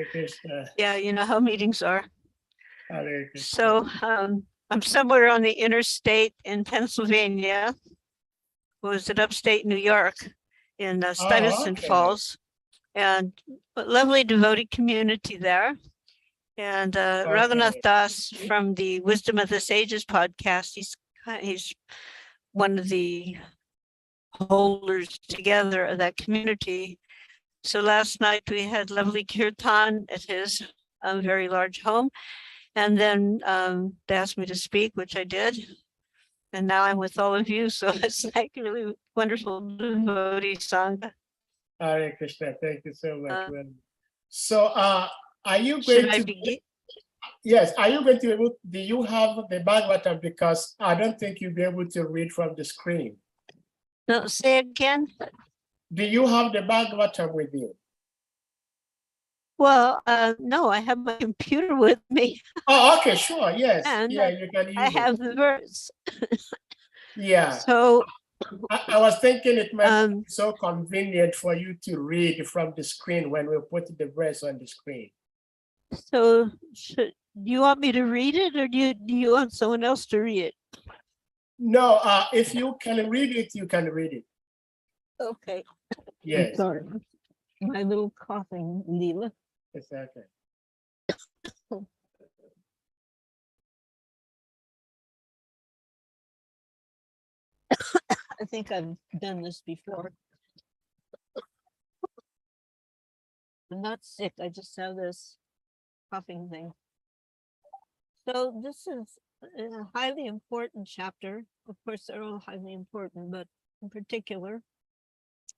Hare Krishna. Yeah, you know how meetings are. Hare Krishna. So I'm somewhere on the interstate in Pennsylvania. Was in upstate New York in Stuyvesant okay. Falls, and a lovely devotee community there. And Raghunath Das from the Wisdom of the Sages podcast, he's one of the holders together of that community. So last night we had lovely kirtan at his very large home. And then they asked me to speak, which I did. And now I'm with all of you. So it's like really wonderful devotee sangha. Hare Krishna. Thank you so much. So are you Should going I to begin? Yes, are you going to be able, do you have the Bhagavatam? Because I don't think you'll be able to read from the screen. No, say again. Do you have the Bhagavatam with you? Well, no, I have my computer with me. Oh, okay, sure, yes. And yeah, you can use I have the verse. Yeah. So I was thinking it might be so convenient for you to read from the screen when we put the verse on the screen. So do you want me to read it, or do you want someone else to read it? No, if you can read it, you can read it. Okay. Yes. I'm sorry. My little coughing, Leela. It's okay. I think I've done this before. I'm not sick. I just have this coughing thing. So this is a highly important chapter. Of course, they're all highly important, but in particular,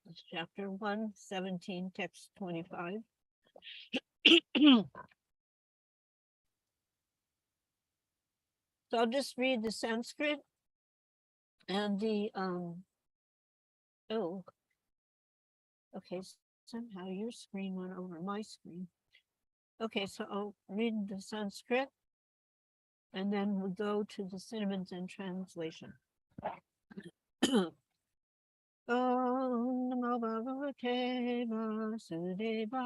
it's chapter 117, text 25. So I'll just read the Sanskrit and the okay, somehow your screen went over my screen. Okay, so I'll read the Sanskrit and then we'll go to the synonyms and translation. Om Namo Bhagavate Vasudevaya.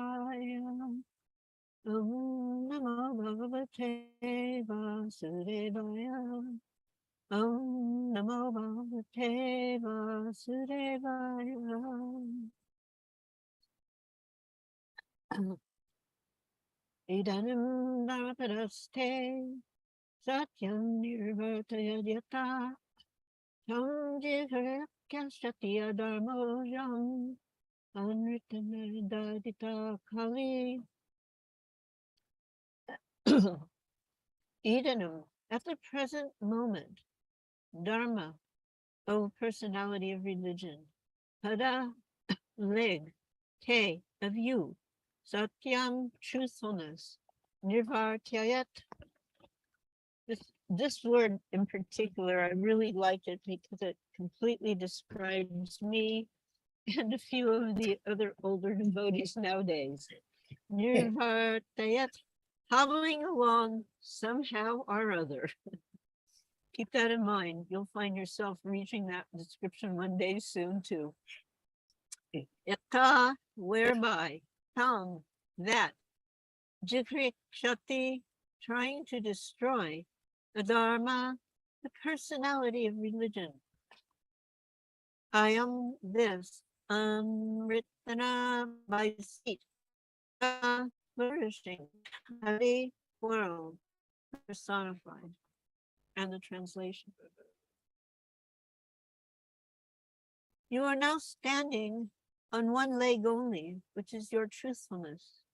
Om Namo Bhagavate Vasudevaya. Om Namo Bhagavate Vasudevaya. Idanim Dharapadaste Satyam Nirvartayadyata Tam Jivarakyastatya Dharmojam Anritana Dadita Kali. Idanam, at the present moment, Dharma, O personality of religion, Pada, leg, te, of you, Satyam, truthfulness, Nirvartyayat. This word in particular, I really liked it because it completely describes me and a few of the other older devotees nowadays. Nirvartyayat, hobbling along somehow or other. Keep that in mind. You'll find yourself reaching that description one day soon too. Yata, whereby, tam, that, jikrikshati, trying to destroy, the dharma, the personality of religion. I am this, amritana, by seat, flourishing, Hari, world, personified. And the translation. You are now standing on one leg only, which is your truthfulness,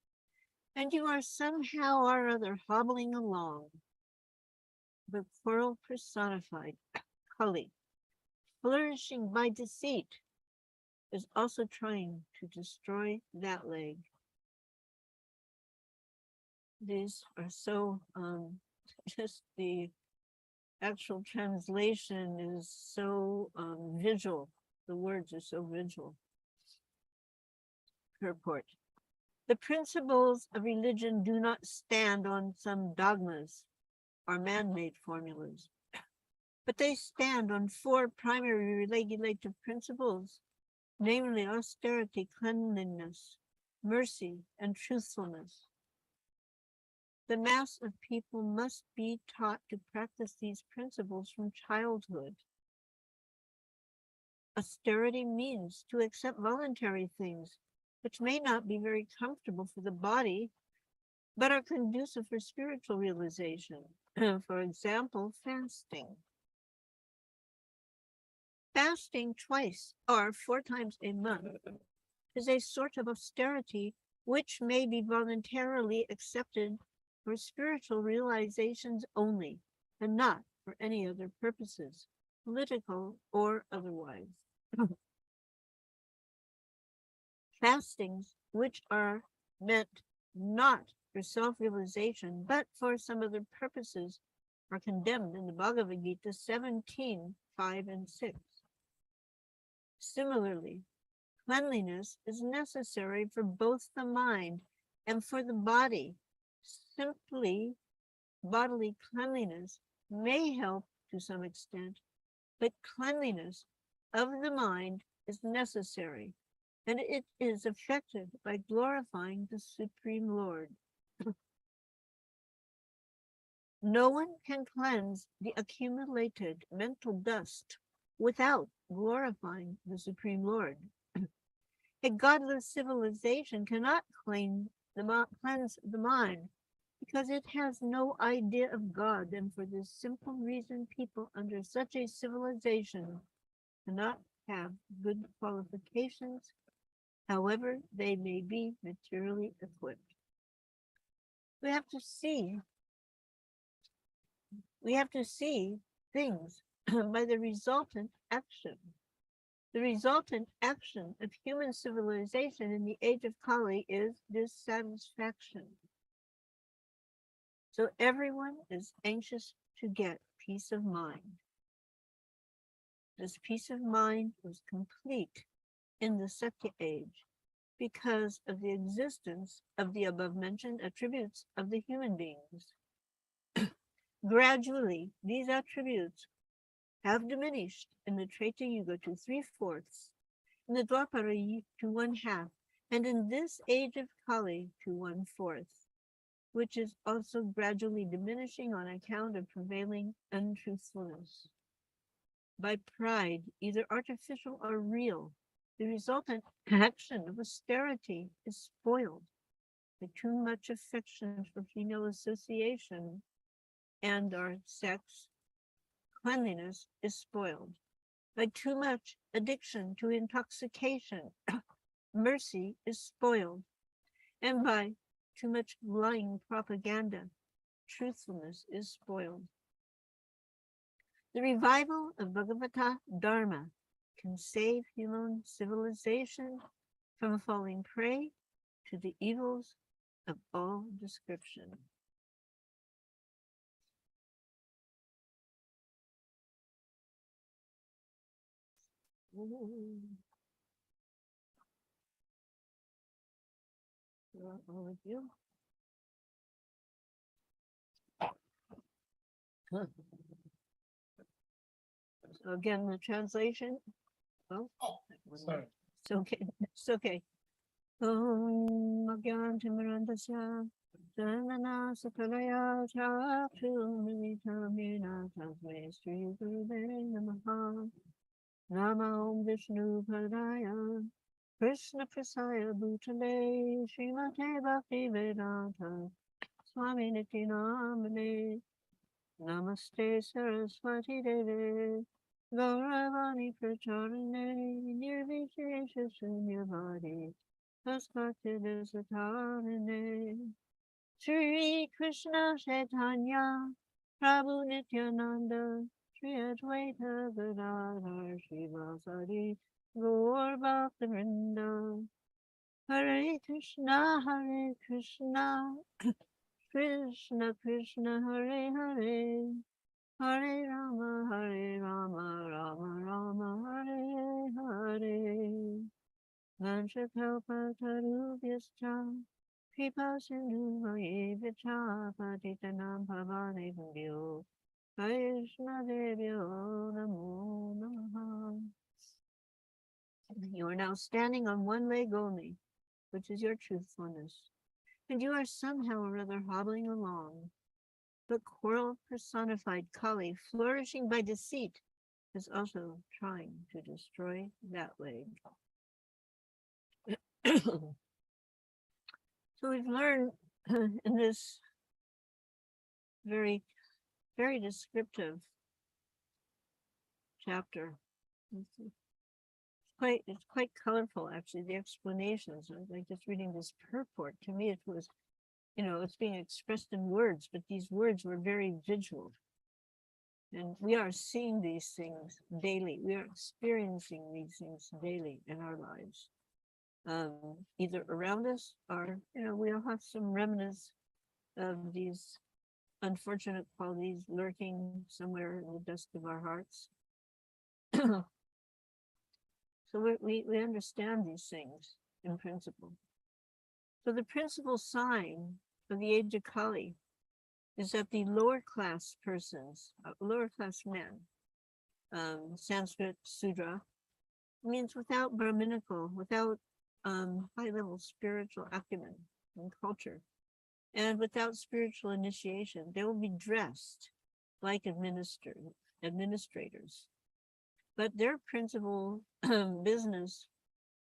and you are somehow or other hobbling along. The world personified, Kali, flourishing by deceit, is also trying to destroy that leg. These are so, just the actual translation is so visual. The words are so visual. Purport. The principles of religion do not stand on some dogmas or man-made formulas, but they stand on four primary regulative principles, namely austerity, cleanliness, mercy, and truthfulness. The mass of people must be taught to practice these principles from childhood. Austerity means to accept voluntary things, which may not be very comfortable for the body, but are conducive for spiritual realization. For example, fasting. Fasting twice or 4 times a month is a sort of austerity which may be voluntarily accepted for spiritual realizations only, and not for any other purposes, political or otherwise. Fastings which are meant not for self-realization, but for some other purposes, are condemned in the Bhagavad Gita 17:5 and 6. Similarly, cleanliness is necessary for both the mind and for the body. Simply bodily cleanliness may help to some extent, but cleanliness of the mind is necessary, and it is effected by glorifying the Supreme Lord. No one can cleanse the accumulated mental dust without glorifying the Supreme Lord. A godless civilization cannot cleanse the mind because it has no idea of God, and for this simple reason, people under such a civilization cannot have good qualifications, however they may be materially equipped. We have to see things by the resultant action. The resultant action of human civilization in the age of Kali is dissatisfaction. So everyone is anxious to get peace of mind. This peace of mind was complete in the Satya age because of the existence of the above-mentioned attributes of the human beings. Gradually, these attributes have diminished in the Treta Yuga to 3/4, in the Dwapara to 1/2, and in this age of Kali to 1/4, which is also gradually diminishing on account of prevailing untruthfulness. By pride, either artificial or real, the resultant action of austerity is spoiled by too much affection for female association and our sex. Cleanliness is spoiled by too much addiction to intoxication. Mercy is spoiled, and by too much lying propaganda, truthfulness is spoiled. The revival of Bhagavata Dharma can save human civilization from falling prey to the evils of all description. All of you. So again, the translation. Oh, Sorry. it's okay. It's okay. Om Agyan Timirandasya Janana Sakalaya Chakshumilitamina Tasme Sri Guruve Namaha Nama Om Vishnu Padaya Krishna Prasaya Bhutale Srimate Bhakti Vedanta Swami Nityanamane Namaste Saraswati Deve Gauravani Pracharane Nirvishesha Shunyavadi Taskati Satarane Shri Krishna Chaitanya Prabhu Nityananda Shri Advaita Gadadhar Srivasadi Gaur Bhaktivinoda Hare Krishna Krishna Krishna Hare Hare Hare Rama Rama Rama Hare Hare Vanchakalpatarubhyascha Kripa Sindhu Vayevacha Patitanam Bhavane Bhubhyo Vaishnavebhyo Namo Namaha. You are now standing on one leg only, which is your truthfulness. and you are somehow or other hobbling along. The quarrel personified Kali, flourishing by deceit, is also trying to destroy that leg. So we've learned in this very, very descriptive chapter. It's quite colorful, actually, the explanations. I was like just reading this purport. To me, it was, it's being expressed in words, but these words were very visual. And we are seeing these things daily. We are experiencing these things daily in our lives, either around us or, we all have some remnants of these unfortunate qualities lurking somewhere in the dust of our hearts. So we understand these things in principle. So the principal sign of the age of Kali is that the lower class persons, lower class men, Sanskrit Sudra, means without Brahminical, without high-level spiritual acumen and culture, and without spiritual initiation, they will be dressed like administrators. But their principal business,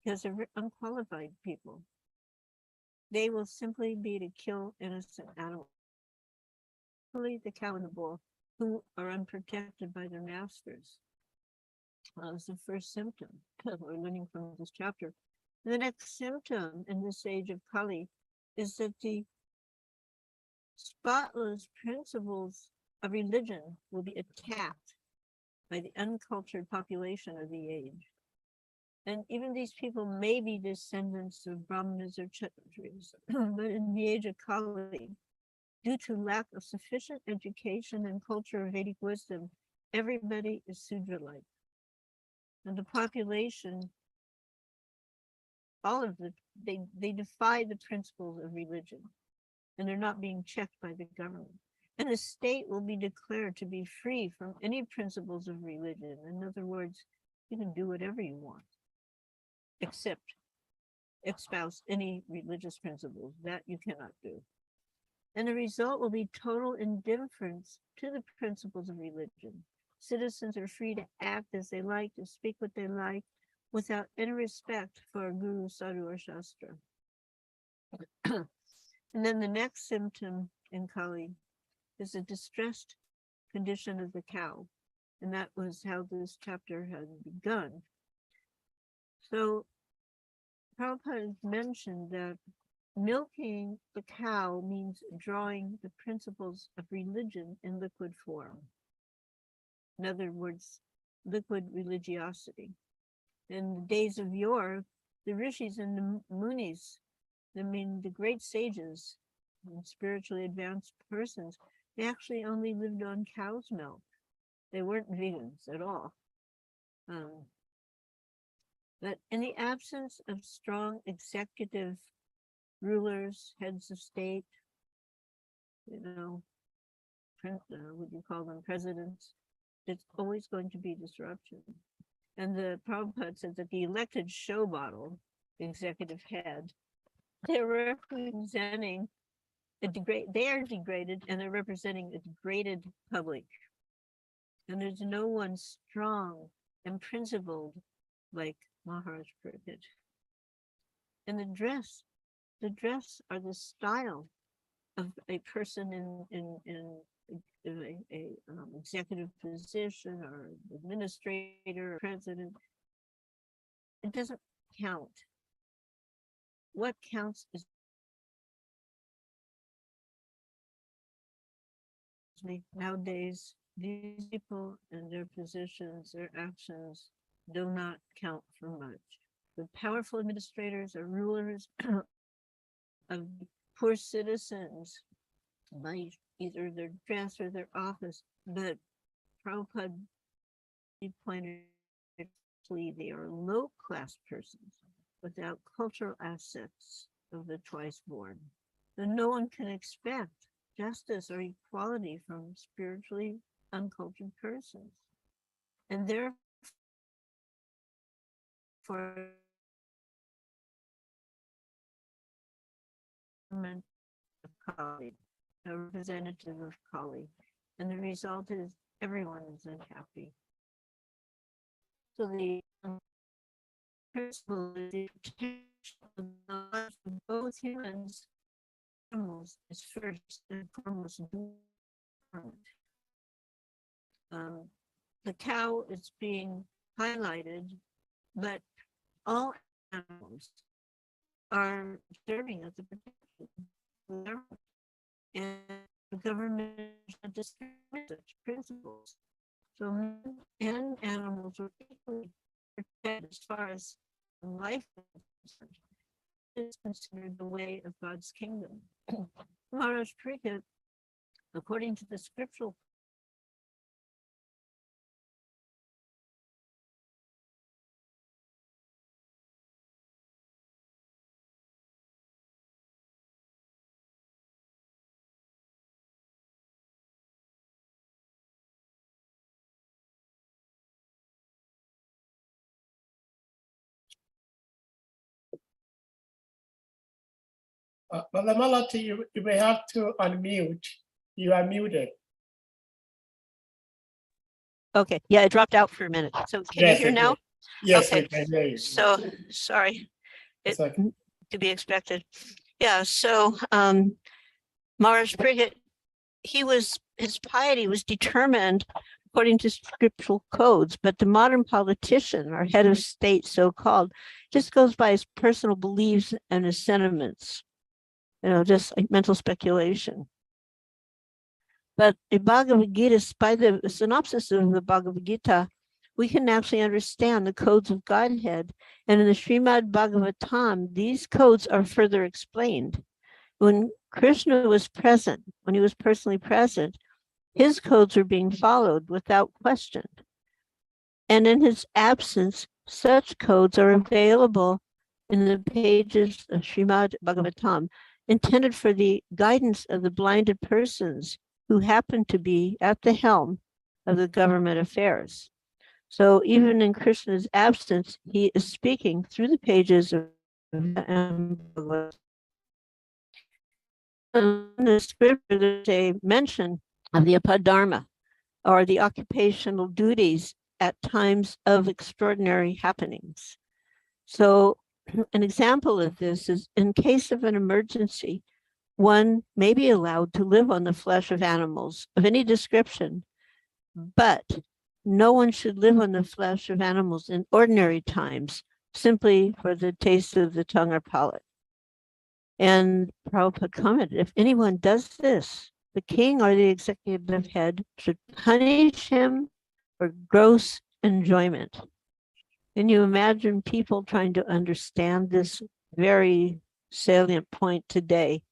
because they're unqualified people, they will simply be to kill innocent animals. The cow and the bull, who are unprotected by their masters. That's the first symptom we're learning from this chapter. The next symptom in this age of Kali is that the spotless principles of religion will be attacked by the uncultured population of the age. And even these people may be descendants of Brahmanas or Kshatris, but in the age of Kali, due to lack of sufficient education and culture of Vedic wisdom, everybody is Sudra-like. And the population, they defy the principles of religion, and they're not being checked by the government. And the state will be declared to be free from any principles of religion. In other words, you can do whatever you want, except espouse any religious principles. That you cannot do. And the result will be total indifference to the principles of religion. Citizens are free to act as they like, to speak what they like, without any respect for Guru, Sadhu, or Shastra. And then the next symptom in Kali is a distressed condition of the cow. And that was how this chapter had begun. So Prabhupada mentioned that milking the cow means drawing the principles of religion in liquid form. In other words, liquid religiosity. In the days of yore, the rishis and the munis, the great sages and spiritually advanced persons, they actually only lived on cow's milk. They weren't vegans at all. But in the absence of strong executive rulers, heads of state, would you call them presidents? It's always going to be disruption. And the Prabhupada says that the elected show bottle, the executive head, they're representing they are degraded, and they're representing a degraded public. And there's no one strong and principled like Maharaj Purkit. And the dress or the style of a person in a executive position or administrator or president, it doesn't count. What counts is nowadays these people and their positions, their actions do not count for much. The powerful administrators or rulers of poor citizens by either their dress or their office, but Prabhupada pointed out they are low-class persons without cultural assets of the twice born. Then no one can expect justice or equality from spiritually uncultured persons. And therefore, government of Kali, a representative of Kali. And the result is everyone is unhappy. So the principle is the protection of the lives of both humans and animals is first and foremost important. The cow is being highlighted, but all animals are serving as a protection. And the government does such principles. So men and animals are equally protected as far as life is concerned. It is considered the way of God's kingdom. Maharaj Parikshit, according to the scriptural Brother Malati, you may have to unmute. You are muted. Okay, yeah, it dropped out for a minute. So can you hear now? Yes, okay. I can hear you. So sorry, It's okay. to be expected. Yeah, so Maharaj Parikshit, his piety was determined according to scriptural codes, but the modern politician or head of state, so-called, just goes by his personal beliefs and his sentiments, just like mental speculation. But the Bhagavad Gita, by the synopsis of the Bhagavad Gita, we can actually understand the codes of Godhead. And in the SRIMAD BHAGAVATAM, these codes are further explained. When Krishna was present, when he was personally present, his codes were being followed without question. And in his absence, such codes are available in the pages of SRIMAD BHAGAVATAM, intended for the guidance of the blinded persons who happen to be at the helm of the government affairs. So even in Krishna's absence, he is speaking through the pages of the scripture. There's a mention of the apadharma, or the occupational duties at times of extraordinary happenings. So an example of this is in case of an emergency, one may be allowed to live on the flesh of animals of any description, but no one should live on the flesh of animals in ordinary times, simply for the taste of the tongue or palate. And Prabhupada commented, if anyone does this, the king or the executive head should punish him for gross enjoyment. Can you imagine people trying to understand this very salient point today?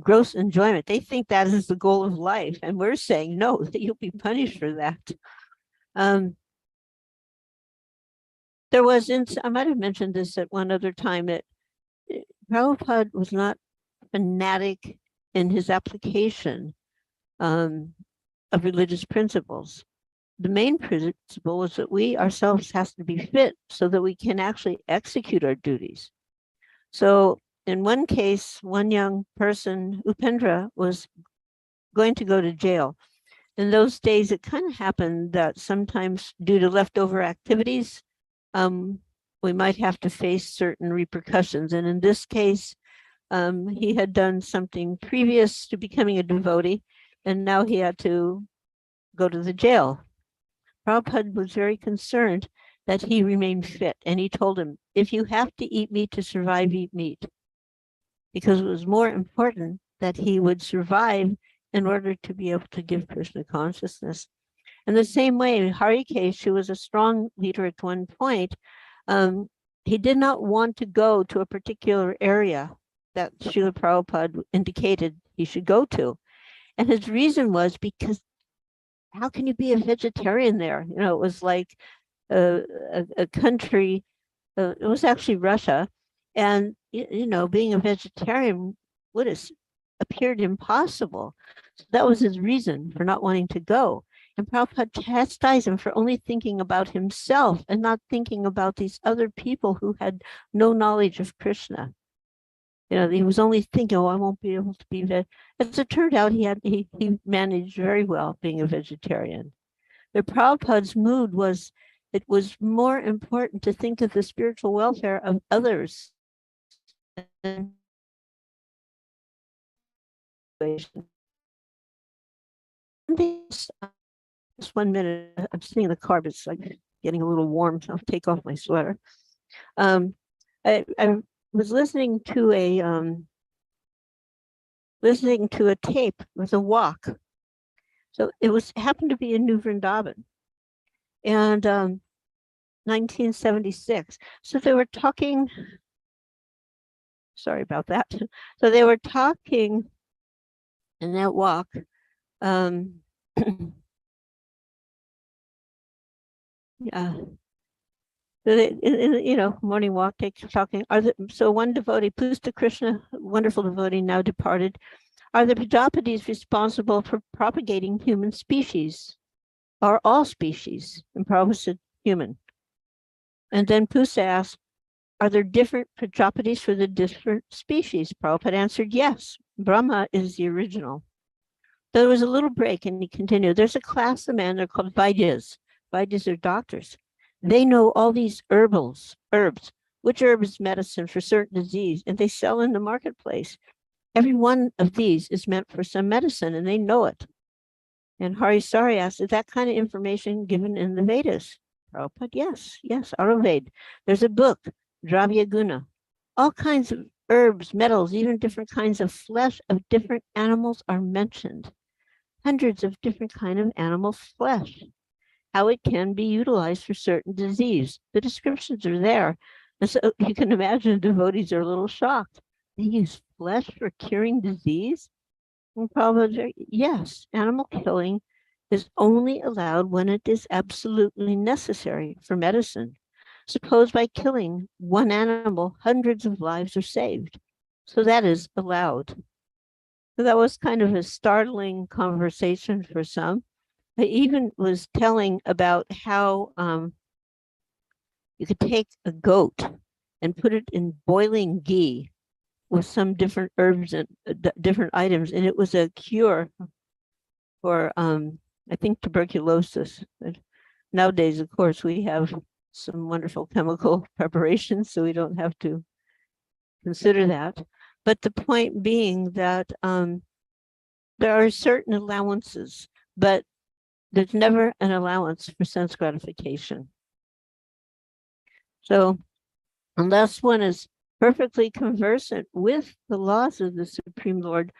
Gross enjoyment. They think that is the goal of life. And we're saying, no, that you'll be punished for that. There was, I might have mentioned this at one other time, that Prabhupada was not fanatic in his application of religious principles. The main principle is that we ourselves has to be fit so that we can actually execute our duties. So in one case, one young person, Upendra, was going to go to jail. In those days, it kind of happened that sometimes due to leftover activities, we might have to face certain repercussions. And in this case, he had done something previous to becoming a devotee, and now he had to go to the jail. Prabhupada was very concerned that he remained fit, and he told him, if you have to eat meat to survive, eat meat. Because it was more important that he would survive in order to be able to give Krishna consciousness. In the same way, Harikesh, who was a strong leader at one point, he did not want to go to a particular area that Srila Prabhupada indicated he should go to. And his reason was because how can you be a vegetarian there? It was like a country, it was actually Russia. And, being a vegetarian would have appeared impossible. So that was his reason for not wanting to go. And Prabhupada chastised him for only thinking about himself and not thinking about these other people who had no knowledge of Krishna. He was only thinking, oh, I won't be able to be as it turned out, he managed very well being a vegetarian. But Prabhupada's mood was, it was more important to think of the spiritual welfare of others. Just 1 minute, I'm sitting in the car, but it's like getting a little warm, so I'll take off my sweater. I was listening to a tape. It was a walk. So it happened to be in New Vrindavan, and 1976. So they were talking. Sorry about that. So they were talking in that walk. Yeah. Morning walk, talking. So one devotee, Pusta Krishna, wonderful devotee, now departed. Are the Prajapatis responsible for propagating human species? Are all species? And Prabhupada said, human. And then Pusta asked, are there different Prajapatis for the different species? Prabhupada answered, yes. Brahma is the original. There was a little break and he continued, there's a class of men, they're called Vaidyas. Vaidyas are doctors. They know all these herbs, which herb is medicine for certain disease, and they sell in the marketplace. Every one of these is meant for some medicine, and they know it. And Harisari asked, is that kind of information given in the Vedas? Prabhupada, yes, Ayurveda. There's a book, Dravya Guna. All kinds of herbs, metals, even different kinds of flesh of different animals are mentioned. Hundreds of different kinds of animal flesh. How it can be utilized for certain disease. The descriptions are there. And so you can imagine devotees are a little shocked. They use flesh for curing disease? And probably, yes, animal killing is only allowed when it is absolutely necessary for medicine. Suppose by killing one animal, hundreds of lives are saved. So that is allowed. So that was kind of a startling conversation for some. I even was telling about how you could take a goat and put it in boiling ghee with some different herbs and different items, and it was a cure for, I think, tuberculosis. But nowadays, of course, we have some wonderful chemical preparations, so we don't have to consider that. But the point being that there are certain allowances, but there's never an allowance for sense gratification. So unless one is perfectly conversant with the laws of the Supreme Lord,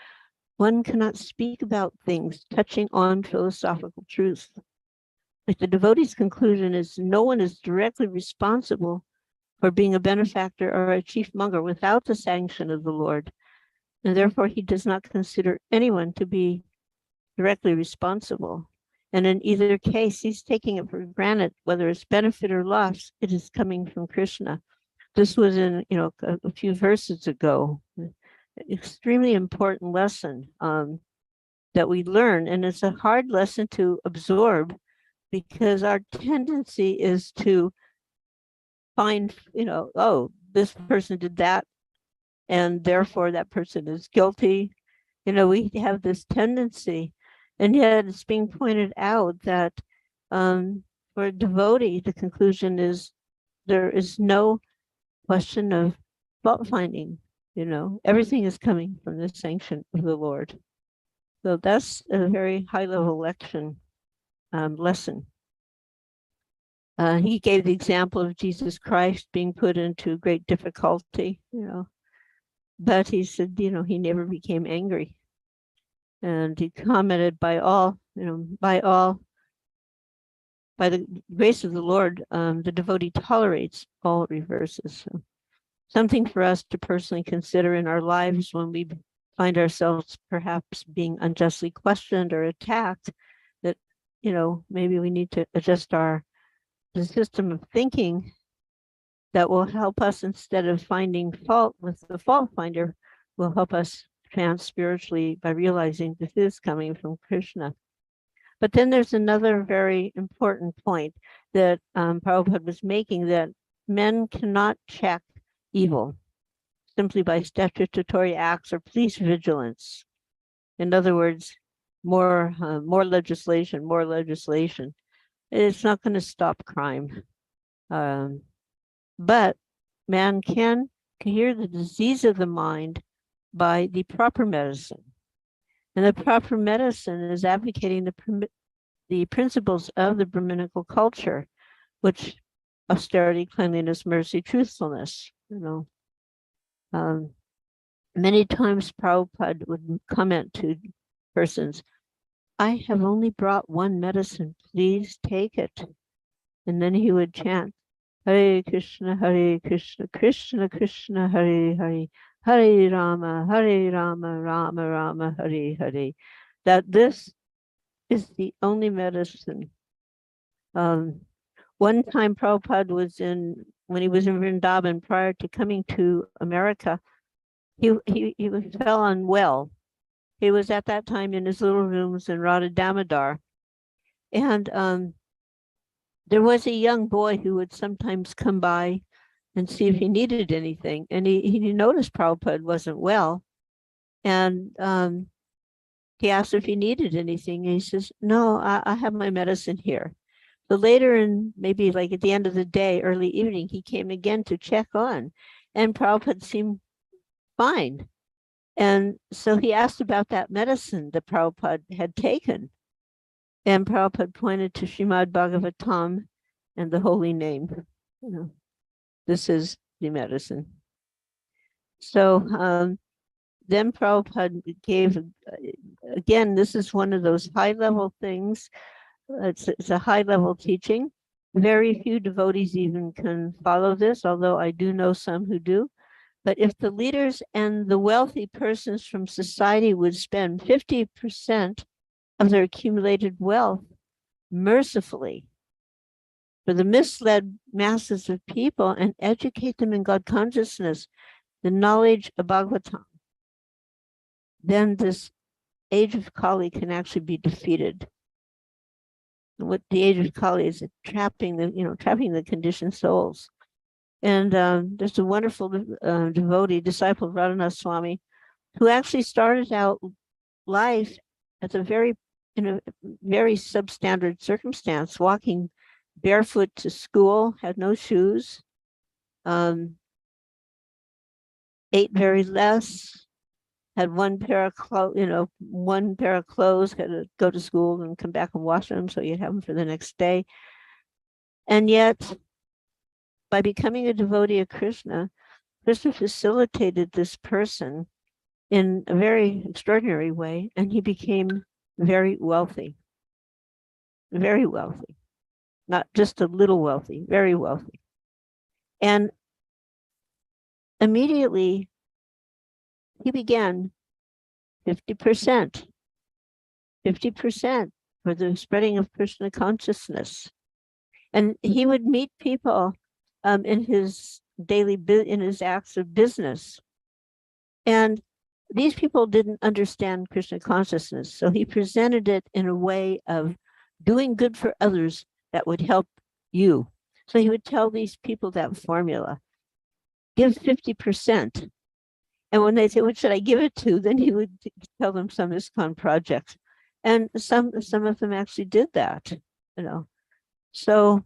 one cannot speak about things touching on philosophical truth. Like the devotee's conclusion is, no one is directly responsible for being a benefactor or a chief monger without the sanction of the Lord. And therefore he does not consider anyone to be directly responsible. And in either case, he's taking it for granted, whether it's benefit or loss, it is coming from Krishna. This was in, a few verses ago, extremely important lesson that we learn. And it's a hard lesson to absorb because our tendency is to find, oh, this person did that, and therefore that person is guilty. We have this tendency, and yet it's being pointed out that for a devotee, the conclusion is there is no question of fault finding. Everything is coming from the sanction of the Lord. So that's a very high level lesson. He gave the example of Jesus Christ being put into great difficulty, but he said, he never became angry. And he commented by the grace of the Lord, the devotee tolerates all reverses. So something for us to personally consider in our lives when we find ourselves perhaps being unjustly questioned or attacked, that, maybe we need to adjust the system of thinking that will help us, instead of finding fault with the fault finder, will help us advance spiritually by realizing this is coming from Krishna. But then there's another very important point that Prabhupada was making, that men cannot check evil. simply by statutory acts or police vigilance. In other words, more legislation, more legislation. It's not going to stop crime. But man can cure the disease of the mind by the proper medicine. And the proper medicine is advocating the principles of the Brahminical culture, which austerity, cleanliness, mercy, truthfulness, many times Prabhupada would comment to persons, I have only brought one medicine, please take it. And then he would chant, Hare Krishna, Krishna Krishna, Hare Hare, Hare Rama, Rama Rama, Hare Hare. That this is the only medicine. One time Prabhupada was when he was in Vrindavan prior to coming to America, he fell unwell. He was at that time in his little rooms in Radha Damodar. And there was a young boy who would sometimes come by and see if he needed anything. And he noticed Prabhupada wasn't well. And he asked if he needed anything. And he says, no, I have my medicine here. So later in maybe like at the end of the day, early evening, he came again to check on. And Prabhupada seemed fine. And so he asked about that medicine that Prabhupada had taken. And Prabhupada pointed to SRIMAD BHAGAVATAM and the holy name. This is the medicine. So then Prabhupada gave, again, this is one of those high-level things. It's a high-level teaching. Very few devotees even can follow this, although I do know some who do. But if the leaders and the wealthy persons from society would spend 50% of their accumulated wealth mercifully for the misled masses of people and educate them in God consciousness, the knowledge of Bhagavatam, then this age of Kali can actually be defeated. What the age of Kali is, trapping the conditioned souls. And there's a wonderful devotee, disciple of Radhanath Swami, who actually started out life in a very substandard circumstance, walking barefoot to school, had no shoes, ate very less, had one pair of clothes, had to go to school and come back and wash them so you'd have them for the next day. And yet, by becoming a devotee of Krishna, Krishna facilitated this person in a very extraordinary way, and he became very wealthy. Very wealthy. Not just a little wealthy, very wealthy. And immediately he began 50% for the spreading of Krishna consciousness. And he would meet people in his acts of business. And these people didn't understand Krishna consciousness. So he presented it in a way of doing good for others that would help you. So he would tell these people that formula, give 50%. And when they say, what should I give it to? Then he would tell them some ISKCON project. And some of them actually did that, So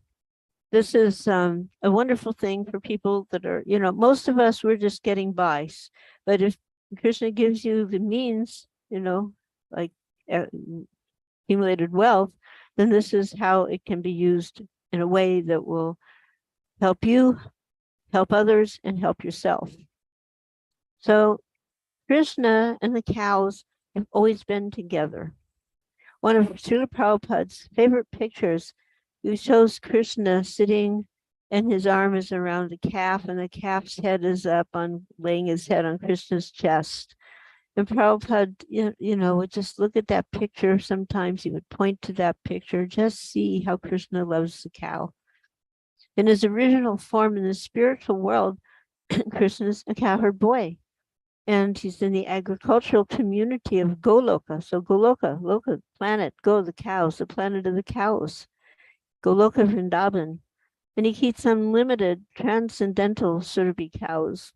this is a wonderful thing for people that are, most of us, we're just getting by. But if Krishna gives you the means, like accumulated wealth, then this is how it can be used in a way that will help you, help others, and help yourself. So Krishna and the cows have always been together. One of Srila Prabhupada's favorite pictures, he shows Krishna sitting and his arm is around a calf and the calf's head is up laying his head on Krishna's chest. And Prabhupada, would just look at that picture. Sometimes he would point to that picture, just see how Krishna loves the cow. In his original form in the spiritual world, Krishna's a cowherd boy. And he's in the agricultural community of Goloka. So Goloka, Loka, planet, Go, the cows, the planet of the cows. Goloka Vrindavan. And he keeps unlimited transcendental Surabhi cows.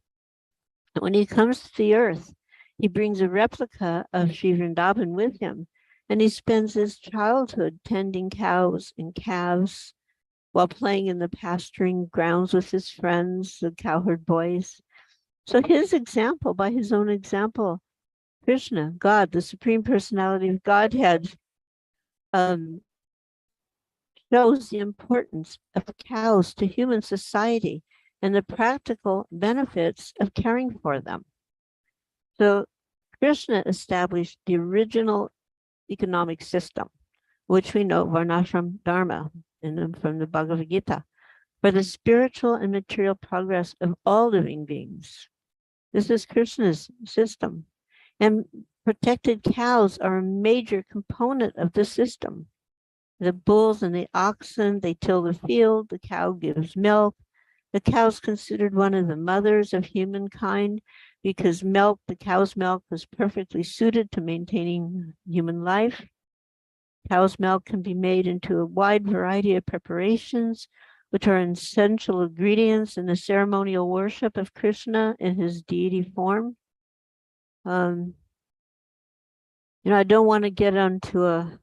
When he comes to the earth, he brings a replica of Sri Vrindavan with him, and he spends his childhood tending cows and calves while playing in the pasturing grounds with his friends, the cowherd boys. So his example, by his own example, Krishna, God, the Supreme Personality of Godhead, shows the importance of cows to human society and the practical benefits of caring for them. So Krishna established the original economic system, which we know Varnashram Dharma from the Bhagavad Gita, for the spiritual and material progress of all living beings. This is Krishna's system. And protected cows are a major component of the system. The bulls and the oxen, they till the field, the cow gives milk. The cow is considered one of the mothers of humankind because the cow's milk was perfectly suited to maintaining human life. Cow's milk can be made into a wide variety of preparations, which are essential ingredients in the ceremonial worship of Krishna in his deity form. I don't want to get onto a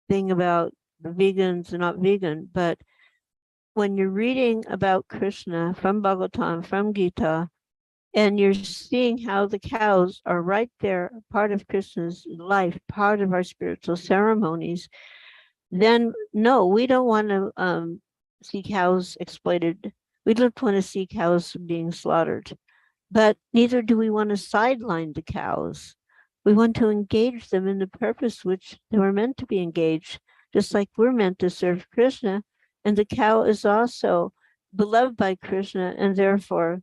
thing about the vegans and not vegan, but when you're reading about Krishna from Bhagavatam, from Gita, and you're seeing how the cows are right there, part of Krishna's life, part of our spiritual ceremonies, then no, we don't want to see cows exploited. We don't want to see cows being slaughtered, but neither do we want to sideline the cows. We want to engage them in the purpose which they were meant to be engaged, just like we're meant to serve Krishna. And the cow is also beloved by Krishna and therefore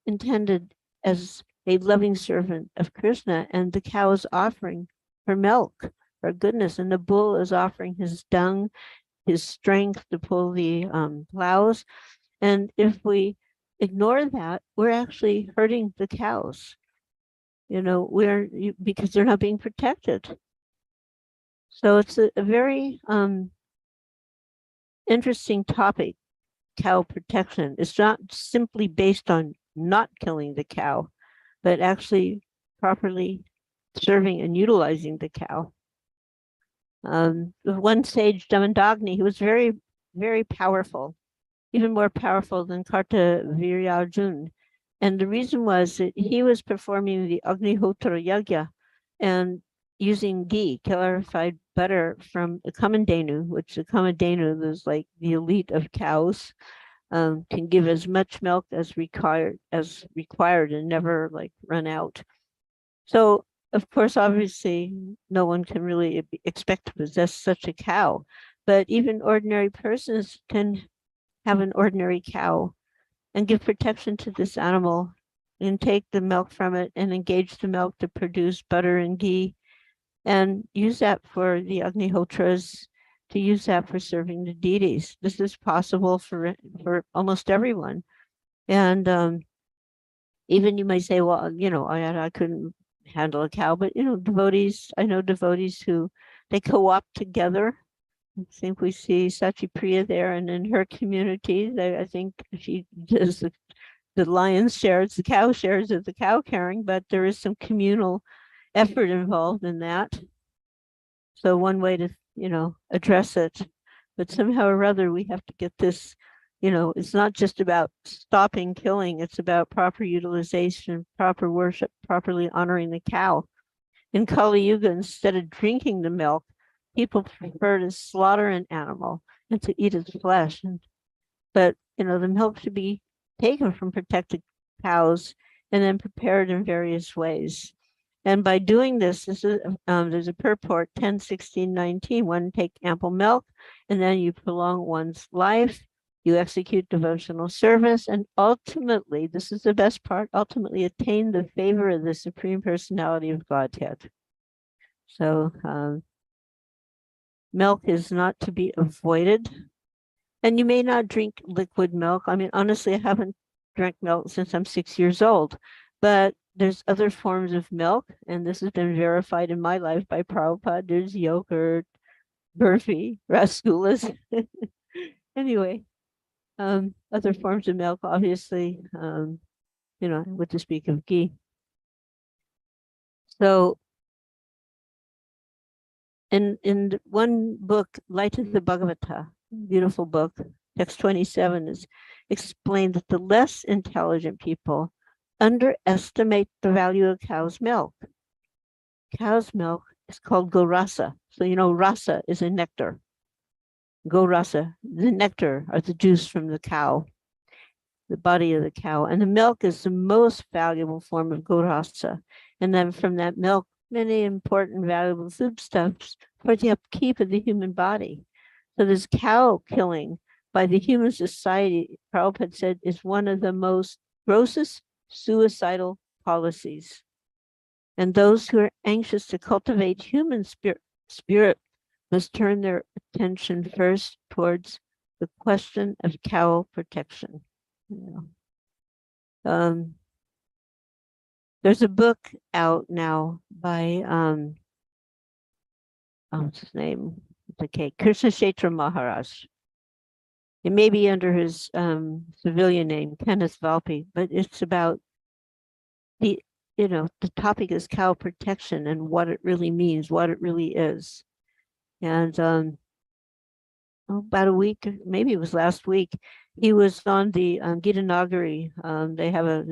intended as a loving servant of Krishna. And the cow is offering her milk, her goodness, and the bull is offering his dung, his strength to pull the plows. And if we ignore that, we're actually hurting the cows. Because they're not being protected. So it's a very interesting topic, cow protection. It's not simply based on not killing the cow, but actually properly serving and utilizing the cow. One sage, Damandagni, he was very, very powerful, even more powerful than Kartavirya. And the reason was that he was performing the Agnihotra Yagya and using ghee, clarified butter from the Kamandenu, which the Kamandenu is like the elite of cows, can give as much milk as required and never like run out. So of course, obviously, no one can really expect to possess such a cow, but even ordinary persons can have an ordinary cow and give protection to this animal and take the milk from it and engage the milk to produce butter and ghee and use that for the Agnihotras, to use that for serving the deities. This is possible for almost everyone. And even you might say, well, I couldn't handle a cow, but devotees, I know devotees who they co-opt together. I think we see Sachi Priya there, and in her community, I think she does the lion's shares, the cow shares of the cow caring, but there is some communal effort involved in that. So one way to, address it, but somehow or other, we have to get this, it's not just about stopping killing, it's about proper utilization, proper worship, properly honoring the cow. In Kali Yuga, instead of drinking the milk, people prefer to slaughter an animal and to eat its flesh. But, the milk should be taken from protected cows and then prepared in various ways. And by doing this, there's a purport 10:16:19. One, take ample milk, and then you prolong one's life. You execute devotional service, and ultimately, this is the best part, ultimately attain the favor of the Supreme Personality of Godhead. So milk is not to be avoided. And you may not drink liquid milk. I mean, honestly, I haven't drank milk since I'm 6 years old, but there's other forms of milk, and this has been verified in my life by Prabhupada. There's yogurt, burfi, rasgullas. Anyway, other forms of milk, obviously, what to speak of ghee. So in one book, Light of the Bhagavata, beautiful book, text 27 is explained that the less intelligent people underestimate the value of cow's milk. Cow's milk is called gorasa. So, rasa is a nectar. Gorasa, the nectar or the juice from the cow, the body of the cow. And the milk is the most valuable form of gorasa. And then from that milk, many important valuable foodstuffs for the upkeep of the human body. So this cow killing by the human society, Prabhupada said, is one of the most grossest suicidal policies. And those who are anxious to cultivate human spirit must turn their attention first towards the question of cow protection. There's a book out now by what's his name? Okay, Krishna Kshetra Maharaj. It may be under his civilian name, Kenneth Valpi, but it's about the topic is cow protection and what it really means, what it really is. And about a week, maybe it was last week, he was on the Gita Nagari. They have a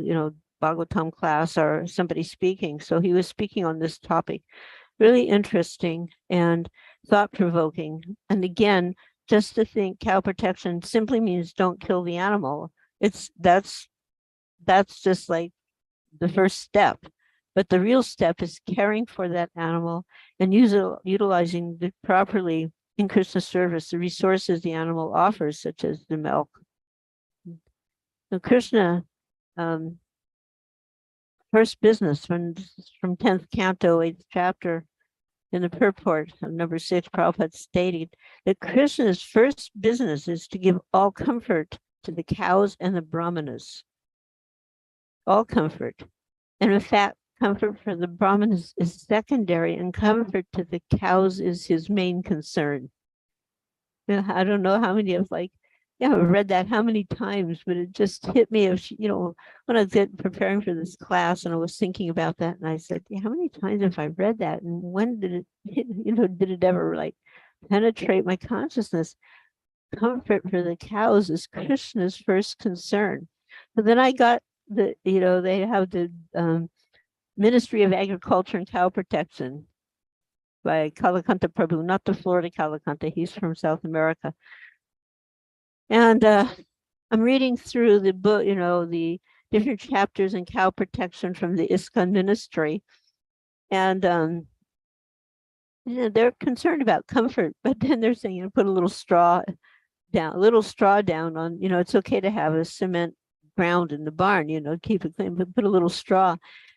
Bhagavatam class or somebody speaking. So he was speaking on this topic. Really interesting and thought-provoking. And again, just to think cow protection simply means don't kill the animal. That's just like the first step. But the real step is caring for that animal and utilizing properly in Krishna service the resources the animal offers, such as the milk. So Krishna, first business from 10th canto, 8th chapter, in the purport of number 6, Prabhupada stated that Krishna's first business is to give all comfort to the cows and the brahmanas. All comfort. And in fact, comfort for the brahmanas is secondary, and comfort to the cows is his main concern. I don't know how many of I've read that how many times, but it just hit me when I was preparing for this class and I was thinking about that, and I said, how many times have I read that, and when did it ever penetrate my consciousness? Comfort for the cows is Krishna's first concern. But then I got they have the Ministry of Agriculture and Cow Protection by Kalakanta Prabhu, not the Florida Kalakanta, he's from South America. And I'm reading through the book, the different chapters in cow protection from the ISKCON ministry. And they're concerned about comfort, but then they're saying, put a little straw down on, it's okay to have a cement ground in the barn, keep it clean, but put a little straw.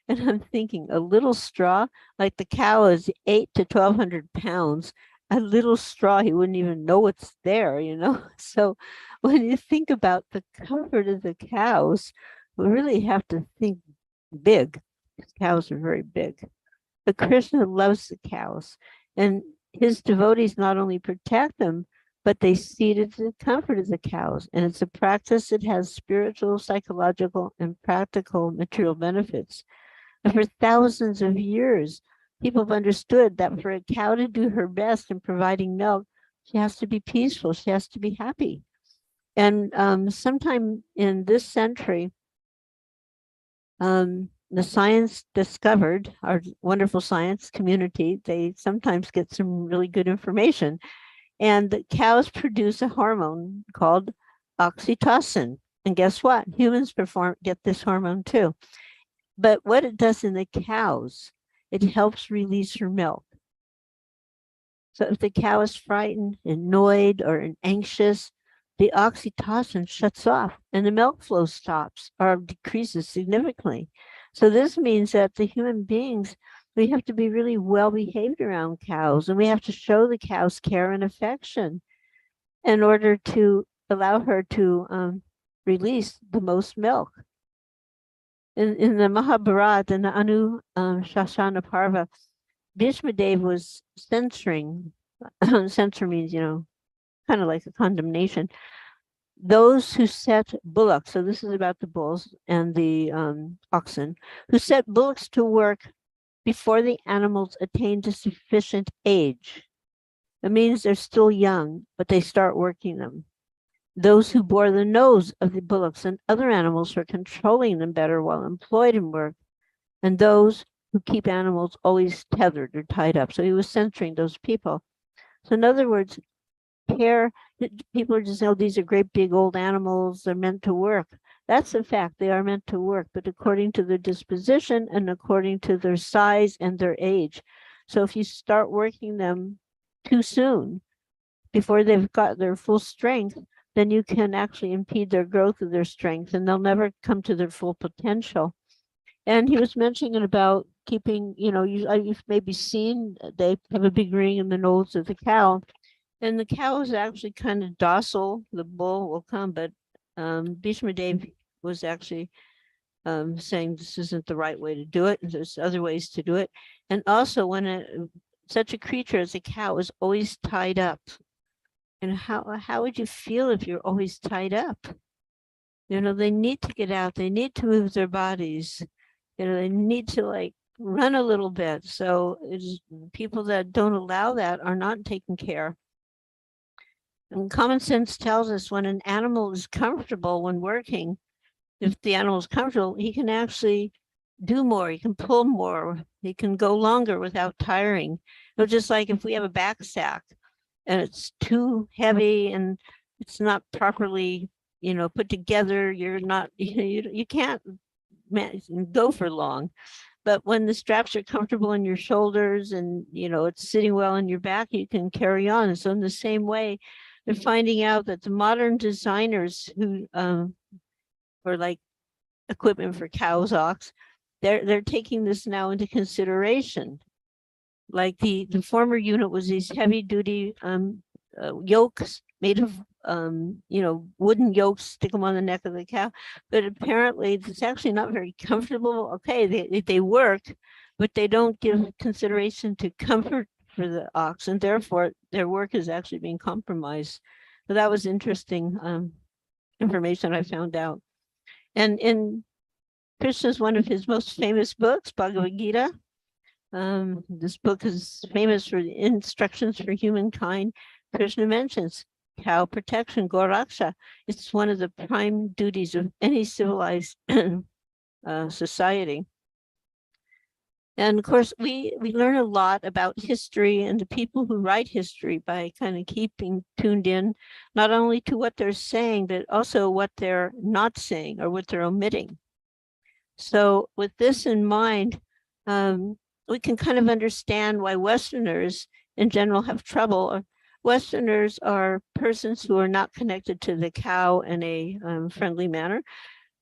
And I'm thinking, a little straw, like the cow is 800 to 1,200 pounds. A little straw, he wouldn't even know it's there, So when you think about the comfort of the cows, we really have to think big. Cows are very big. But Krishna loves the cows, and his devotees not only protect them, but they see to the comfort of the cows. And it's a practice that has spiritual, psychological, and practical material benefits. And for thousands of years, people have understood that for a cow to do her best in providing milk, she has to be peaceful, she has to be happy. And sometime in this century, the science discovered, our wonderful science community, they sometimes get some really good information. And the cows produce a hormone called oxytocin. And guess what? Humans get this hormone too. But what it does in the cows, it helps release her milk. So if the cow is frightened, annoyed, or anxious, the oxytocin shuts off and the milk flow stops or decreases significantly. So this means that the human beings, we have to be really well behaved around cows, and we have to show the cows care and affection in order to allow her to release the most milk. In the Mahabharata, in the Anu Shasana Parva, Bhishma Dev was censoring, censor means, kind of like a condemnation, those who set bullocks, so this is about the bulls and the oxen, who set bullocks to work before the animals attain to sufficient age. It means they're still young, but they start working them. Those who bore the nose of the bullocks and other animals for controlling them better while employed in work, and those who keep animals always tethered or tied up. So he was censoring those people. So in other words, people are just, oh, these are great big old animals, they're meant to work. That's a fact, they are meant to work, but according to their disposition and according to their size and their age. So if you start working them too soon, before they've got their full strength, then you can actually impede their growth of their strength and they'll never come to their full potential. And he was mentioning about keeping, you've maybe seen, they have a big ring in the nose of the cow. And the cow is actually kind of docile. The bull will come, but Bhishma Devi was actually saying this isn't the right way to do it. There's other ways to do it. And also when such a creature as a cow is always tied up. And how would you feel if you're always tied up? They need to get out. They need to move their bodies. They need to run a little bit. So people that don't allow that are not taken care. And common sense tells us when an animal is comfortable when working, if the animal is comfortable, he can actually do more, he can pull more, he can go longer without tiring. So just like if we have a back sack and it's too heavy and it's not properly, put together, you're not, you can't go for long. But when the straps are comfortable in your shoulders and, it's sitting well in your back, you can carry on. So in the same way, they're finding out that the modern designers who for like equipment for cows, ox, they're taking this now into consideration. Like the former unit was these heavy duty yokes made of wooden yokes, stick them on the neck of the cow. But apparently it's actually not very comfortable. Okay, they work, but they don't give consideration to comfort for the ox, and therefore their work is actually being compromised. So that was interesting information I found out. And in Krishna's one of his most famous books, Bhagavad Gita, this book is famous for the instructions for humankind. Krishna mentions cow protection, Goraksha. It's one of the prime duties of any civilized society. And of course, we learn a lot about history and the people who write history by kind of keeping tuned in, not only to what they're saying, but also what they're not saying or what they're omitting. So with this in mind, we can kind of understand why Westerners in general have trouble. Westerners are persons who are not connected to the cow in a friendly manner,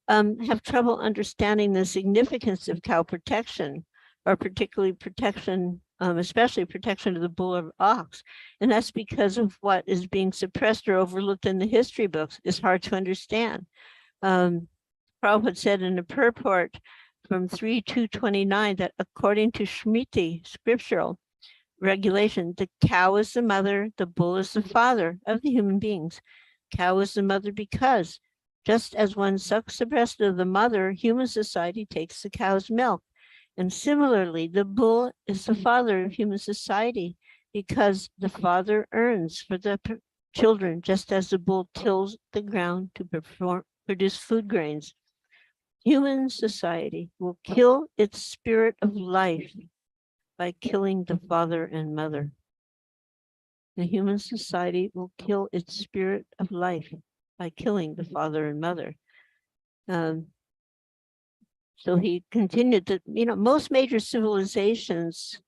have trouble understanding the significance of cow protection, or particularly protection, especially protection of the bull or ox. And that's because of what is being suppressed or overlooked in the history books. It's hard to understand. Prabhupada said in the purport from 3.2.29 that according to Smriti, scriptural regulation, the cow is the mother, the bull is the father of the human beings. Cow is the mother because just as one sucks the breast of the mother, human society takes the cow's milk. And similarly, the bull is the father of human society because the father earns for the children, just as the bull tills the ground to produce food grains. Human society will kill its spirit of life by killing the father and mother. The human society will kill its spirit of life by killing the father and mother. So he continued that, most major civilizations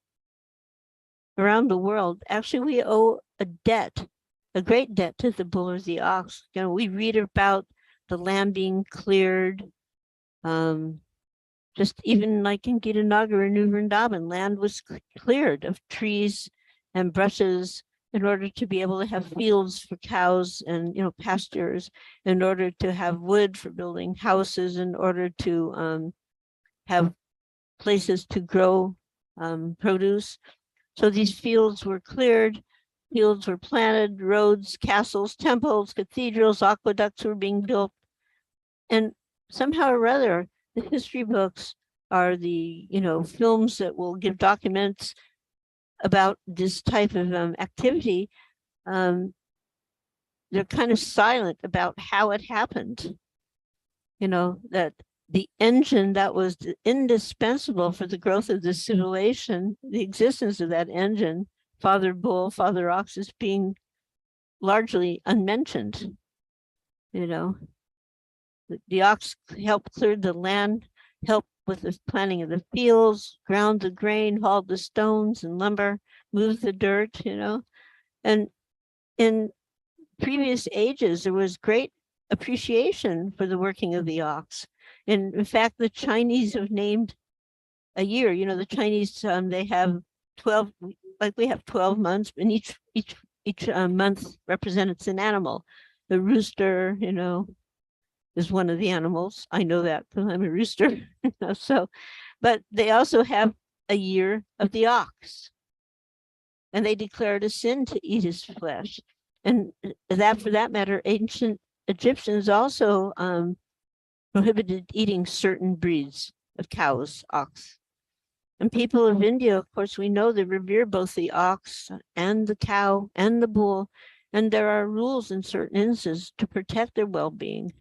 around the world, actually we owe a debt, a great debt to the bull or the ox. We read about the land being cleared, just even like in Gitanagara and New Vrindavan, land was cleared of trees and brushes in order to be able to have fields for cows and pastures, in order to have wood for building houses, in order to have places to grow produce. So these fields were cleared fields were planted, roads, castles, temples, cathedrals, aqueducts were being built. And somehow or other, the history books are the, films that will give documents about this type of activity. They're kind of silent about how it happened. That the engine that was indispensable for the growth of the civilization, the existence of that engine, Father Bull, Father Ox, is being largely unmentioned. The ox helped clear the land, helped with the planting of the fields, ground the grain, hauled the stones and lumber, moved the dirt, and in previous ages, there was great appreciation for the working of the ox. And in fact, the Chinese have named a year. The Chinese, they have 12, like we have 12 months, and each month represents an animal. The rooster, is one of the animals. I know that because I'm a rooster. But they also have a year of the ox. And they declare it a sin to eat his flesh. And that, for that matter, ancient Egyptians also prohibited eating certain breeds of cows, ox. And people of India, of course, we know they revere both the ox and the cow and the bull. And there are rules in certain instances to protect their well-being.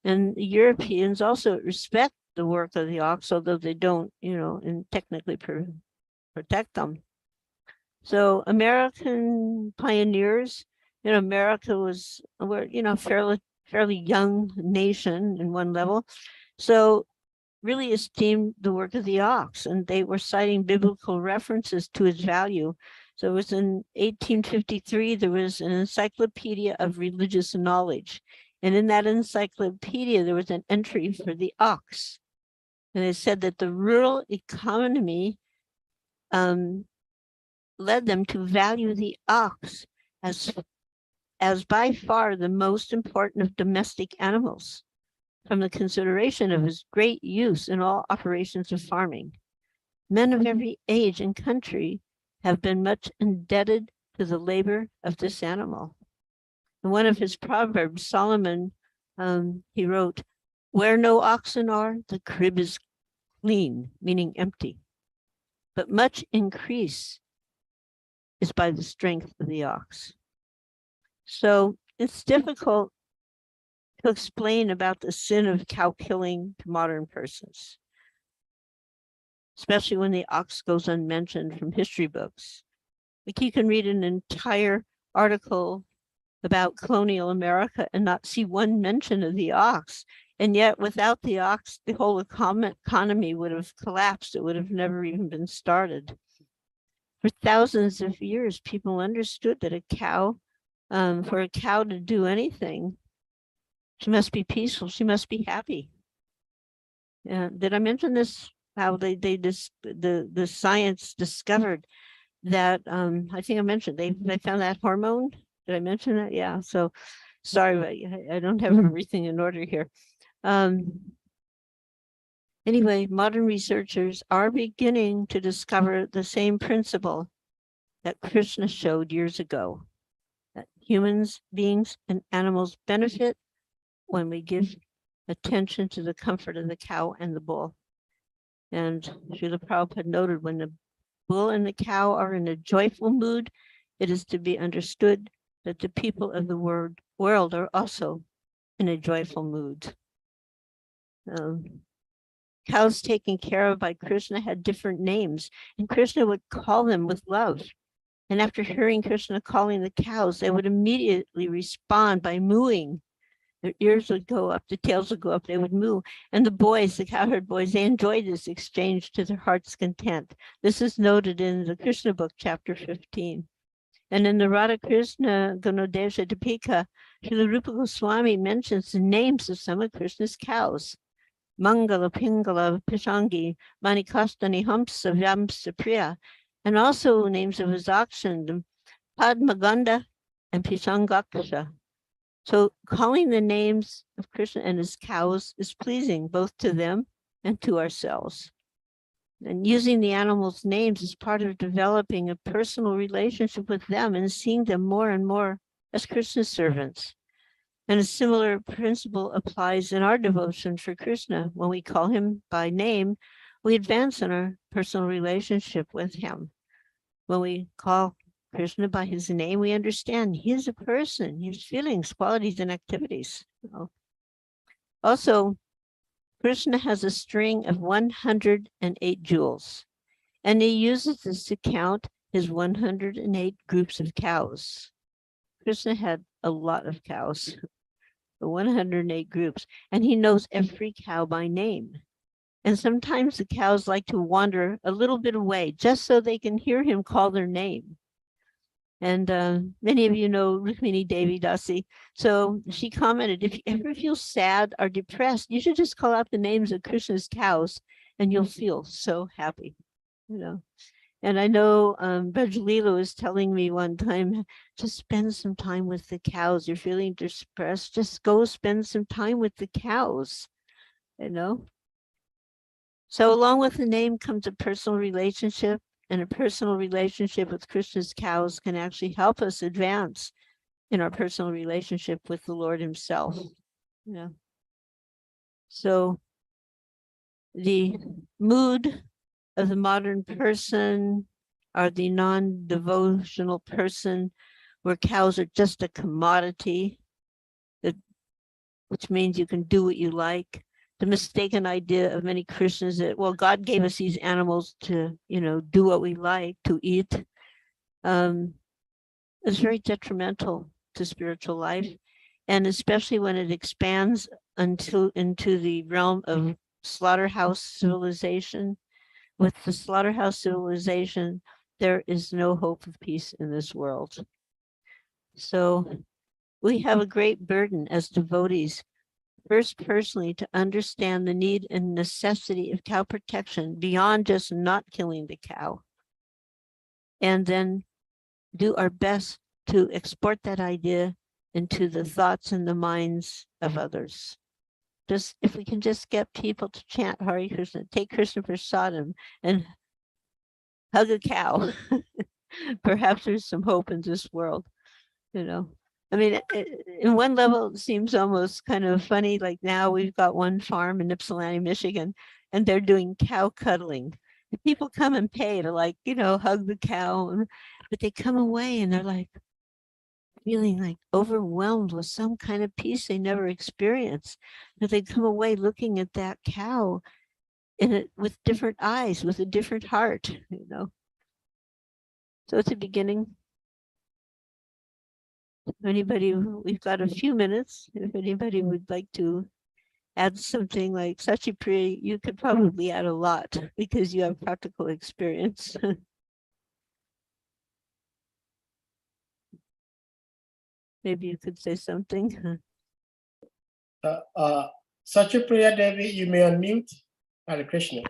And the Europeans also respect the work of the ox, although they don't, and technically protect them. So American pioneers, America was, fairly young nation in one level. So really esteemed the work of the ox, and they were citing biblical references to its value. So it was in 1853, there was an encyclopedia of religious knowledge. And in that encyclopedia, there was an entry for the ox. And it said that the rural economy led them to value the ox as by far the most important of domestic animals, from the consideration of his great use in all operations of farming. Men of every age and country have been much indebted to the labor of this animal. In one of his proverbs, Solomon, he wrote, "Where no oxen are, the crib is clean," meaning empty. But much increase is by the strength of the ox. So it's difficult to explain about the sin of cow killing to modern persons, especially when the ox goes unmentioned from history books. Like, you can read an entire article about colonial America and not see one mention of the ox. And yet without the ox, the whole economy would have collapsed. It would have never even been started. For thousands of years, people understood that a cow, for a cow to do anything, she must be peaceful. She must be happy. Did I mention this? How the science discovered that, I think I mentioned, they found that hormone. Did I mention that? Yeah. So sorry, but I don't have everything in order here. Anyway, modern researchers are beginning to discover the same principle that Krishna showed years ago, that humans, beings, and animals benefit when we give attention to the comfort of the cow and the bull. And Srila Prabhupada noted, when the bull and the cow are in a joyful mood, it is to be understood that the people of the world are also in a joyful mood. Cows taken care of by Krishna had different names, and Krishna would call them with love. And after hearing Krishna calling the cows, they would immediately respond by mooing. Their ears would go up, the tails would go up, they would moo. And the boys, the cowherd boys, they enjoyed this exchange to their heart's content. This is noted in the Krishna book, chapter 15. And in the Radha Krishna Gunodesha Dipika, Srila Rupa Goswami mentions the names of some of Krishna's cows: Mangala, Pingala, Pishangi, Manikastani, Hamsa, Vyamsa, Priya, and also names of his oxen, Padmaganda and Pishangaksha. So calling the names of Krishna and his cows is pleasing both to them and to ourselves. And using the animals' names is part of developing a personal relationship with them and seeing them more and more as Krishna's servants. And a similar principle applies in our devotion for Krishna. When we call him by name, we advance in our personal relationship with him. When we call Krishna by his name, we understand he is a person, his feelings, qualities, and activities. Also, Krishna has a string of 108 jewels, and he uses this to count his 108 groups of cows. Krishna had a lot of cows, the 108 groups, and he knows every cow by name. And sometimes the cows like to wander a little bit away just so they can hear him call their name. And many of you know Mitravinda Devi dasi. So she commented, if you ever feel sad or depressed, you should just call out the names of Krishna's cows and you'll feel so happy, you know. And I know Brajalila was telling me one time, just spend some time with the cows. You're feeling depressed, just go spend some time with the cows, you know. So along with the name comes a personal relationship, and a personal relationship with Krishna's cows can actually help us advance in our personal relationship with the Lord himself. Yeah. So the mood of the modern person or the non-devotional person where cows are just a commodity, which means you can do what you like. The mistaken idea of many Christians that, well, God gave us these animals to, you know, do what we like, to eat, is very detrimental to spiritual life. And especially when it expands into the realm of slaughterhouse civilization. With the slaughterhouse civilization, there is no hope of peace in this world. So we have a great burden as devotees, first personally to understand the need and necessity of cow protection beyond just not killing the cow, and then do our best to export that idea into the thoughts and the minds of others. Just if we can just get people to chant Hare Krishna, take Krishna Prasadam and hug a cow, perhaps there's some hope in this world, you know. I mean, in one level, it seems almost kind of funny. Like now we've got one farm in Ypsilanti, Michigan, and they're doing cow cuddling. And people come and pay to, like, you know, hug the cow, but they come away and they're like feeling like overwhelmed with some kind of peace they never experienced. But they come away looking at that cow in it with different eyes, with a different heart, you know. So it's a beginning. Anybody, we've got a few minutes. If anybody would like to add something, like Sachipriya, you could probably add a lot because you have practical experience. Maybe you could say something. Sachipriya Devi, you may unmute. Hare Krishna.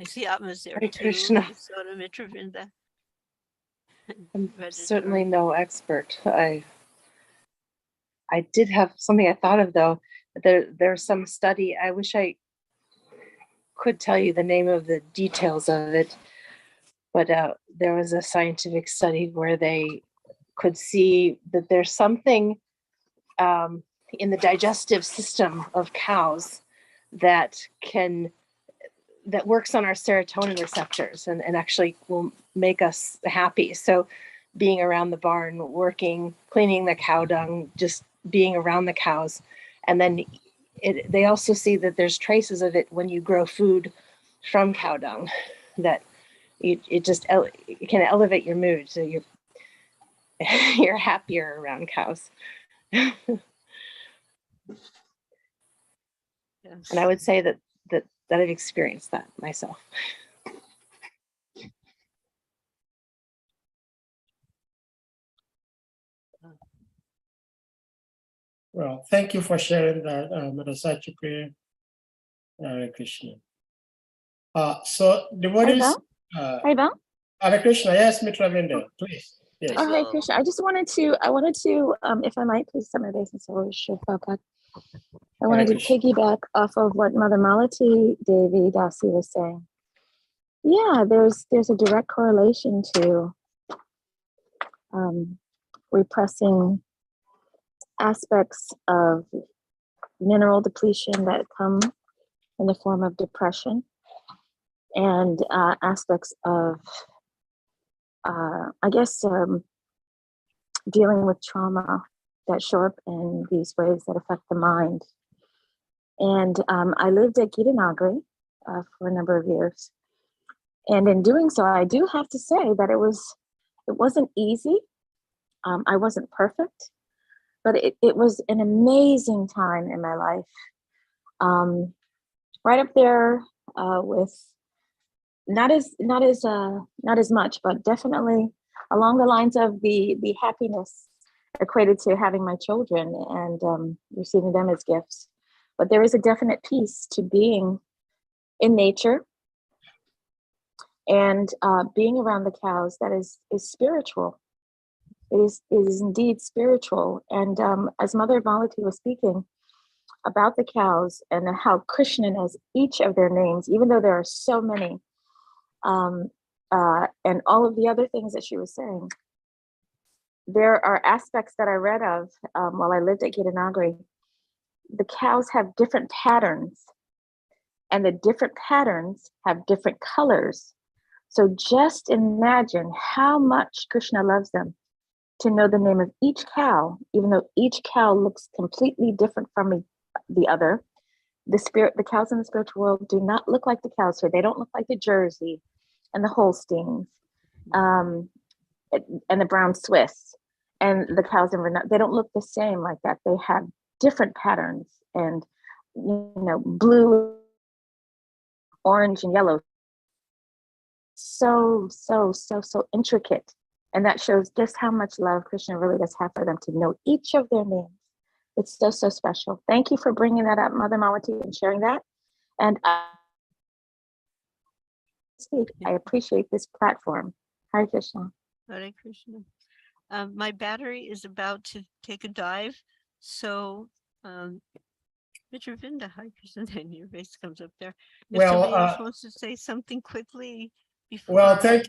I see Atma's there Hare too. Krishna. Soda Mitravinda. I'm certainly no expert. I did have something I thought of though. There's some study. I wish I could tell you the name of the details of it, but there was a scientific study where they could see that there's something in the digestive system of cows that works on our serotonin receptors and actually will make us happy. So being around the barn, working, cleaning the cow dung, just being around the cows. And then they also see that there's traces of it when you grow food from cow dung, that it can elevate your mood. So you're happier around cows. Yes. And I would say that I've experienced that myself. Well, thank you for sharing that, Mother Sachipriya. Hare Krishna. So devotees. Hare Krishna, yes, Mitravinda, please. Yes. Oh, Hare Krishna. I wanted to, if I might, please set my basin so I wanted to piggyback off of what Mother Malati Devi Dasi was saying. Yeah, there's a direct correlation to repressing aspects of mineral depletion that come in the form of depression, and aspects of, I guess, dealing with trauma that show up in these ways that affect the mind. And I lived at Gitanagari for a number of years. And in doing so, I do have to say that it wasn't easy. I wasn't perfect, but it was an amazing time in my life. Right up there with not as much, but definitely along the lines of the happiness equated to having my children and receiving them as gifts. But there is a definite peace to being in nature and being around the cows that is spiritual. It is indeed spiritual. And as Mother Malati was speaking about the cows and how Krishna knows each of their names, even though there are so many, and all of the other things that she was saying, there are aspects that I read of while I lived at Gitanagari. The cows have different patterns, and the different patterns have different colors. So just imagine how much Krishna loves them to know the name of each cow, even though each cow looks completely different from the other. The cows in the spiritual world do not look like the cows here. They don't look like the Jersey and the Holsteins and the brown Swiss and the cows in Vermont. They don't look the same like that. They have different patterns and, blue, orange, and yellow. So intricate. And that shows just how much love Krishna really does have for them to know each of their names. It's so special. Thank you for bringing that up, Mother Malati, and sharing that. And I appreciate this platform. Hare Krishna. Hare Krishna. My battery is about to take a dive. So, Mitravinda, Hare Krishna, then your face comes up there. If somebody else wants to say something quickly before. Well, thank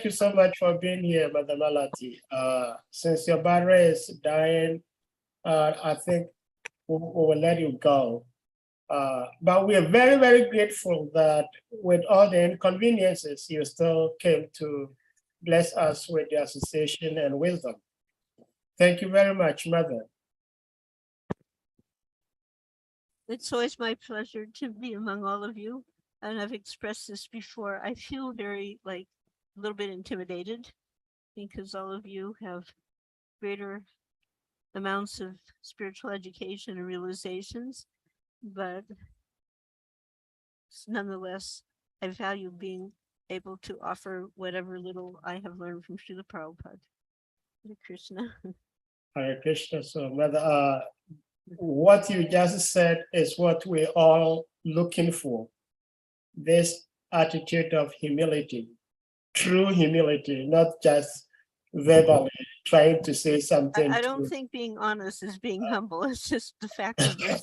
you so much for being here, Mother Malati. Since your battery is dying, I think we will let you go. But we are very, very grateful that with all the inconveniences, you still came to bless us with the association and wisdom. Thank you very much, Mother. It's always my pleasure to be among all of you. And I've expressed this before. I feel very, a little bit intimidated because all of you have greater amounts of spiritual education and realizations, but nonetheless, I value being able to offer whatever little I have learned from Srila Prabhupada. Hare Krishna. Hare Krishna. So, Mother, what you just said is what we're all looking for. This attitude of humility, true humility, not just verbally trying to say something. I don't think being honest is being humble. It's just the fact of this.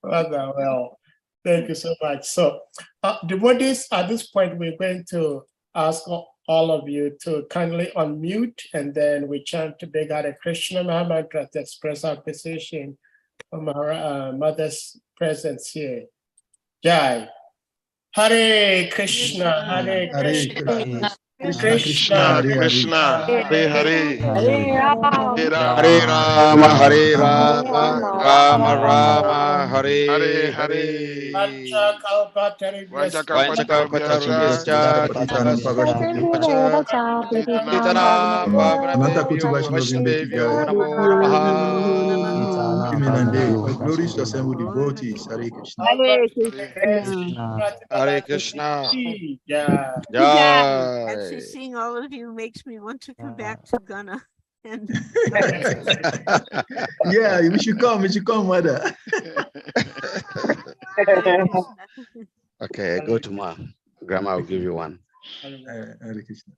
Well, thank you so much. So, devotees, at this point, we're going to ask all of you to kindly unmute, and then we chant to beg Hare Krishna Mahamantra to express our appreciation from our mother's presence here. Jai. Hare Krishna, Hare Krishna. Krishna, Krishna, Hare Hare, Hare Rama, Hare Rama, Hare Rama, Rama Rama, Hare Hare. Vanchakapatarubhyascha, Titanam Pavanabhyo, Vaishnavyo, Namo Namaha. Glorious to assemble devotees. Hare Krishna. Hare Krishna. Hare Krishna. Actually, seeing all of you makes me want to come back to Ghana. And Yeah, we should come, Mother. Okay, go to Ma. Grandma will give you one. Hare Krishna.